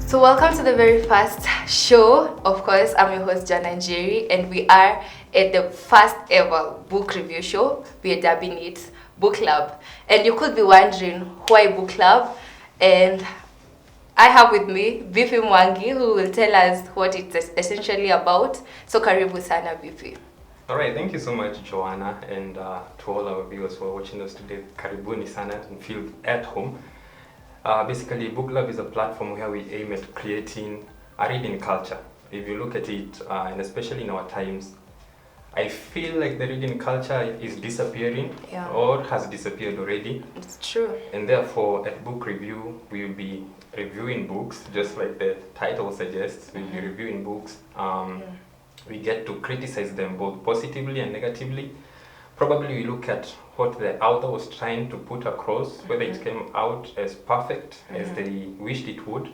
So welcome to the very first show. Of course, I'm your host Jana Njeri, and we are at the first ever book review show. We are dubbing it BookLab. And you could be wondering why BookLab, and I have with me Vipi Mwangi, who will tell us what it's essentially about. So karibu sana Vipi. Alright, thank you so much Joanna, and to all our viewers who are watching us today, karibuni sana and feel at home. Basically, BookLab is a platform where we aim at creating a reading culture. If you look at it, and especially in our times, I feel like the reading culture is disappearing or has disappeared already. It's true. And therefore, at Book Review, we will be reviewing books, just like the title suggests. We'll be reviewing books. We get to criticize them both positively and negatively. Probably we look at what the author was trying to put across, whether it came out as perfect as they wished it would.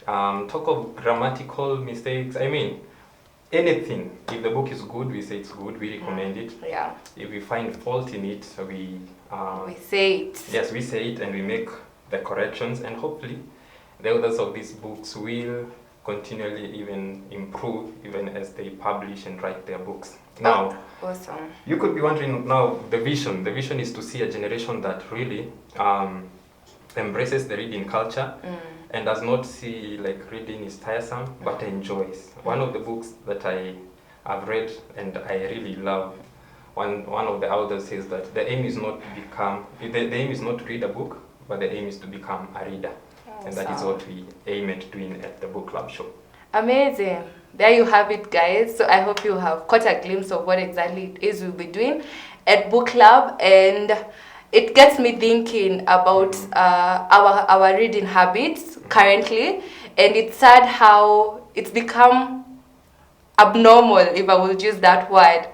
Talk of grammatical mistakes, I mean, anything. If the book is good, we say it's good, we recommend it. Yeah. If we find fault in it, we say it. Yes, we say it and we make the corrections, and hopefully the authors of these books will continually even improve even as they publish and write their books. Now, awesome. You could be wondering now the vision. The vision is to see a generation that really embraces the reading culture and does not see like reading is tiresome, but enjoys. One of the books that I have read and I really love, one of the authors says that the aim is not to become, the aim is not to read a book, but the aim is to become a reader. And that is what we aim at doing at the BookLab show. Amazing. There you have it, guys. So I hope you have caught a glimpse of what exactly it is we'll be doing at BookLab, and it gets me thinking about our reading habits currently, and it's sad how it's become abnormal, if I will use that word,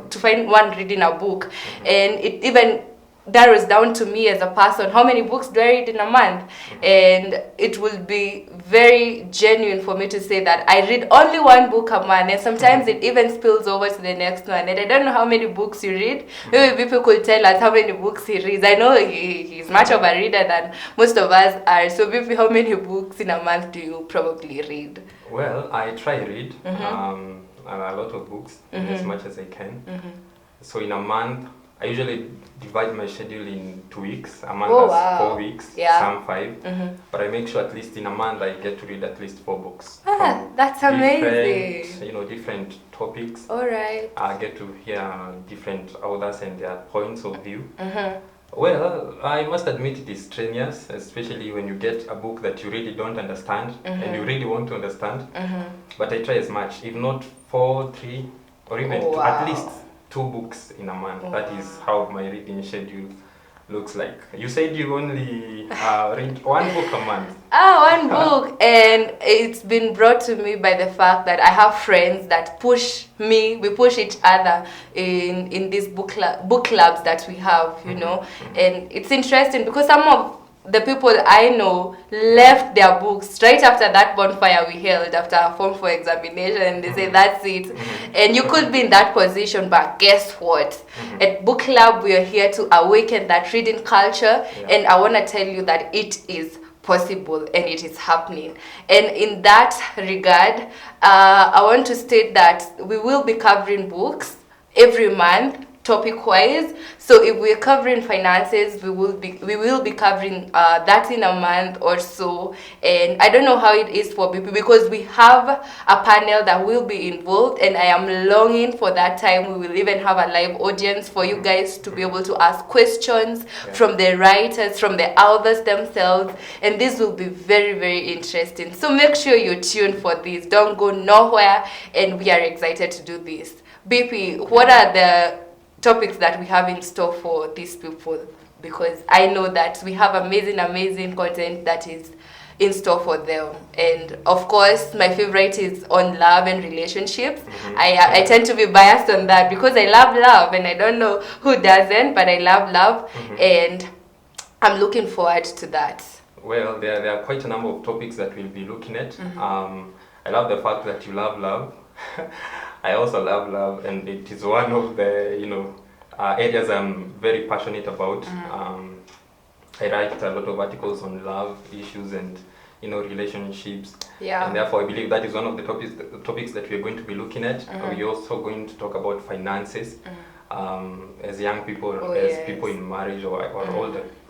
to find one reading a book, and it even narrows down to me as a person. How many books do I read in a month? And it will be very genuine for me to say that I read only one book a month, and sometimes it even spills over to the next one. And I don't know how many books you read. Maybe people could tell us how many books he reads. I know he's much of a reader than most of us are. So maybe how many books in a month do you probably read? Well, I try to read a lot of books as much as I can. So in a month, I usually divide my schedule in 2 weeks. A month has 4 weeks, some 5. But I make sure at least in a month I get to read at least 4 books. That's amazing. Different topics. All right. I get to hear different authors and their points of view. Well, I must admit it is strenuous, especially when you get a book that you really don't understand and you really want to understand. But I try as much, if not 4, 3, or even at least 2 books in a month. That is how my reading schedule looks like. You said you only read 1 book a month. One book, and it's been brought to me by the fact that I have friends that push me. We push each other in these book clubs that we have, you know. And it's interesting because some of the people I know left their books right after that bonfire we held after our Form 4 examination, and they say that's it. And you could be in that position, but guess what? At BookLab, we are here to awaken that reading culture, and I want to tell you that it is possible and it is happening. And in that regard, I want to state that we will be covering books every month, topic-wise. So if we're covering finances, we will be covering that in a month or so. And I don't know how it is for BP, because we have a panel that will be involved, and I am longing for that time. We will even have a live audience for you guys to be able to ask questions from the writers, from the authors themselves, and this will be very, very interesting. So make sure you tune for this. Don't go nowhere, and we are excited to do this. BP, what are the topics that we have in store for these people? Because I know that we have amazing content that is in store for them. And of course, my favorite is on love and relationships. I tend to be biased on that because I love love, and I don't know who doesn't, but I love love, and I'm looking forward to that. Well, there are quite a number of topics that we'll be looking at. I love the fact that you love love. I also love love, and it is one of the areas I'm very passionate about. I write a lot of articles on love issues, and relationships. Yeah. And therefore, I believe that is one of the topics that we are going to be looking at. We're also going to talk about finances. As young people, as people in marriage, or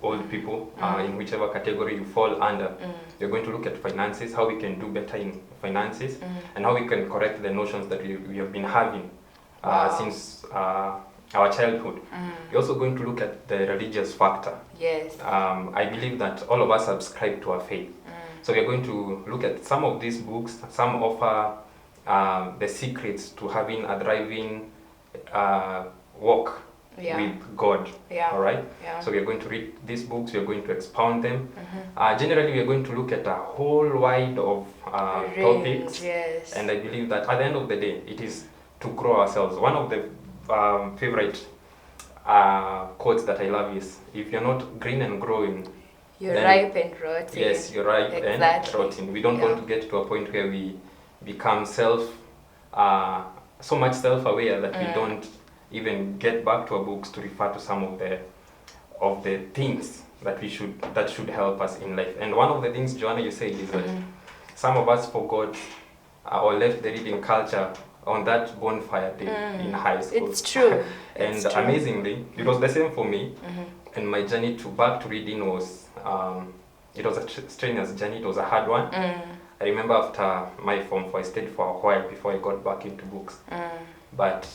old people, in whichever category you fall under, we're going to look at finances, how we can do better in finances, and how we can correct the notions that we have been having since our childhood. We're also going to look at the religious factor. Yes. I believe that all of us subscribe to our faith. So we're going to look at some of these books. Some offer the secrets to having a thriving walk with God. All right. So we are going to read these books. We are going to expound them. Generally, we are going to look at a whole wide of topics. Yes. And I believe that at the end of the day, it is to grow ourselves. One of the favorite quotes that I love is, "If you're not green and growing, you're ripe and rotten." Yes, you're ripe and rotten. We don't want to get to a point where we become so much self-aware that we don't even get back to our books to refer to some of the things that should help us in life. And one of the things, Joanna, you said is that some of us forgot or left the reading culture on that bonfire day in high school. It's true. And it's true. Amazingly, it was the same for me. And my journey back to reading was, it was a strenuous journey. It was a hard one. I remember after my Form 4, I stayed for a while before I got back into books. But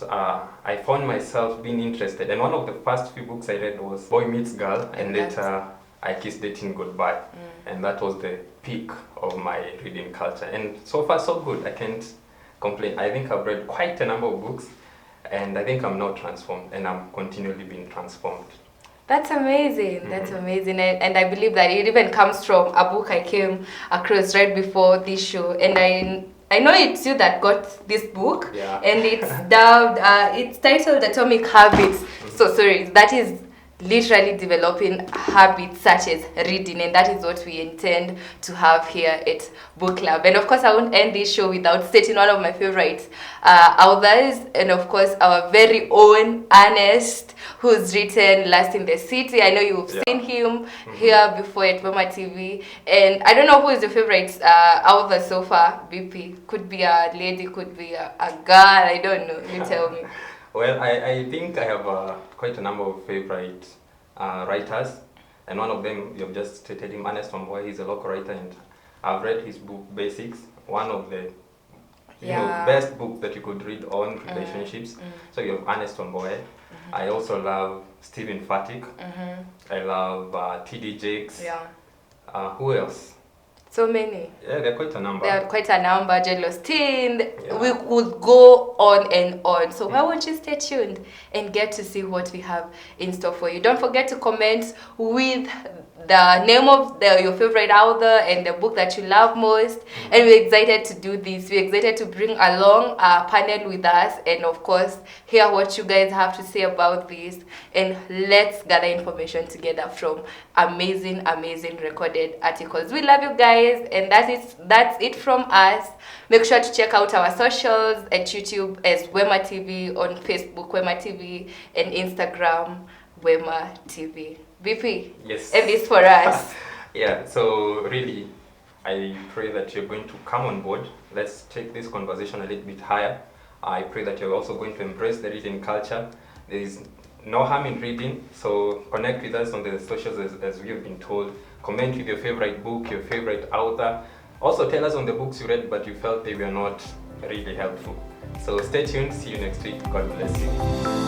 I found myself being interested. And one of the first few books I read was Boy Meets Girl, and later I Kissed Dating Goodbye. And that was the peak of my reading culture. And so far, so good. I can't complain. I think I've read quite a number of books, and I think I'm now transformed, and I'm continually being transformed. That's amazing. That's amazing. And I believe that it even comes from a book I came across right before this show. And I know it's you that got this book. Yeah. And it's dubbed, it's titled Atomic Habits. So sorry, that is literally developing habits such as reading, and that is what we intend to have here at BookLab. And of course, I won't end this show without stating one of my favorite authors, and of course our very own Ernest, who's written Last in the City. I know you've seen him here before at Wema Tv, and I don't know who is your favorite author so far. BP, could be a lady, could be a girl, I don't know, you tell me. Well, I think I have quite a number of favorite writers, and one of them, you have just stated him, Ernest Wamboy. He's a local writer, and I've read his book, Basics, one of the best books that you could read on relationships. So you have Ernest Wamboy. I also love Stephen Furtick. I love T.D. Jakes. Who else? So many. Yeah, there are quite a number. There are quite a number. Jane Austen. We could go on and on. So why won't you stay tuned and get to see what we have in store for you? Don't forget to comment with the name of your favorite author and the book that you love most. And we're excited to do this. We're excited to bring along a panel with us, and of course hear what you guys have to say about this, and let's gather information together from amazing recorded articles. We love you guys, and that's it from us. Make sure to check out our socials at YouTube as Wema TV, on Facebook Wema TV, and Instagram Wema TV. BP, yes, and this for us. Yeah, so really, I pray that you're going to come on board. Let's take this conversation a little bit higher. I pray that you're also going to embrace the reading culture. There is no harm in reading, so connect with us on the socials as we have been told. Comment with your favorite book, your favorite author. Also tell us on the books you read but you felt they were not really helpful. So stay tuned, see you next week. God bless you.